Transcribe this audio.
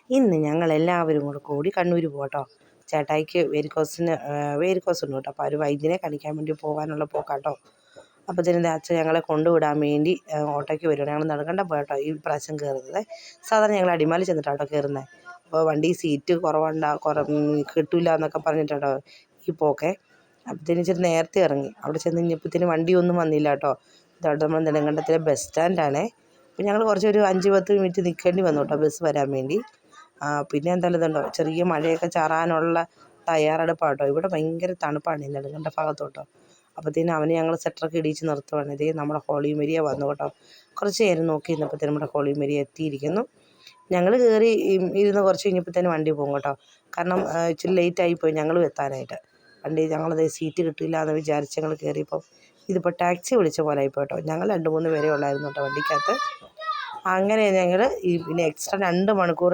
ഇന്ന് ഞങ്ങളെല്ലാവരും കൂടി കണ്ണൂർ പോകട്ടോ. ചേട്ടായിക്ക് വേരിക്കോസ് ഉണ്ട് കേട്ടോ. അപ്പോൾ അവർ വൈദ്യനെ കാണിക്കാൻ വേണ്ടി പോകാനുള്ള പോക്കാട്ടോ. അപ്പോൾ ഇതിൻ്റെ അച്ഛൻ ഞങ്ങളെ കൊണ്ടുവിടാൻ വേണ്ടി ഓട്ടോയ്ക്ക് വരുവാണ്. ഞങ്ങൾ നെടുങ്കണ്ടം പോയിട്ടോ ഈ പ്രാവശ്യം കയറുന്നത്. സാധാരണ ഞങ്ങൾ അടിമാലി ചെന്നിട്ടാട്ടോ കയറുന്നത്. അപ്പോൾ വണ്ടി സീറ്റ് കിട്ടില്ല എന്നൊക്കെ പറഞ്ഞിട്ടാട്ടോ ഈ പോക്കെ. അപ്പോഴത്തേന് ഇച്ചിരി നേരത്തെ ഇറങ്ങി. അവിടെ ചെന്ന് കഴിഞ്ഞപ്പോഴത്തേന് വണ്ടിയൊന്നും വന്നില്ല കേട്ടോ. ഇതോടെ നമ്മൾ നെടുങ്കണ്ടത്തിലെ ബസ് സ്റ്റാൻഡാണേ. അപ്പോൾ ഞങ്ങൾ കുറച്ചൊരു 5-10 മിനിറ്റ് നിൽക്കേണ്ടി വന്നു കേട്ടോ ബസ് വരാൻ വേണ്ടി. പിന്നെ എന്തായാലും ഇതുണ്ടോ ചെറിയ മഴയൊക്കെ ചാറാനുള്ള തയ്യാറെടുപ്പാട്ടോ. ഇവിടെ ഭയങ്കര തണുപ്പാണ് ഈ നെടുങ്കണ്ട ഭാഗത്തോട്ടോ. അപ്പോഴത്തേനും അവന് ഞങ്ങൾ സെറ്ററൊക്കെ ഇടിച്ച് നിർത്തുവാണ്. ഇതേ നമ്മുടെ ഹോളി മേരിയ വന്നു കേട്ടോ. കുറച്ച് നേരം നോക്കി നിന്നപ്പോഴത്തേനും നമ്മുടെ ഹോളി മേരിയ എത്തിയിരിക്കുന്നു. ഞങ്ങൾ കയറി ഇരുന്ന് കുറച്ച് കഴിഞ്ഞപ്പോഴത്തേനും വണ്ടി പോകും കേട്ടോ. കാരണം ഇച്ചിരി ലേറ്റായിപ്പോയി ഞങ്ങളും എത്താനായിട്ട്. വണ്ടി ഞങ്ങളത് സീറ്റ് കിട്ടില്ല എന്ന് വിചാരിച്ച് ഞങ്ങൾ കയറിയപ്പോൾ ഇതിപ്പോൾ ടാക്സി വിളിച്ച പോലെ ആയിപ്പോയി കേട്ടോ. ഞങ്ങൾ 2-3 പേരേ ഉള്ളായിരുന്നു കേട്ടോ വണ്ടിക്കകത്ത്. അങ്ങനെ ഞങ്ങൾ പിന്നെ എക്സ്ട്രാ 2 മണിക്കൂർ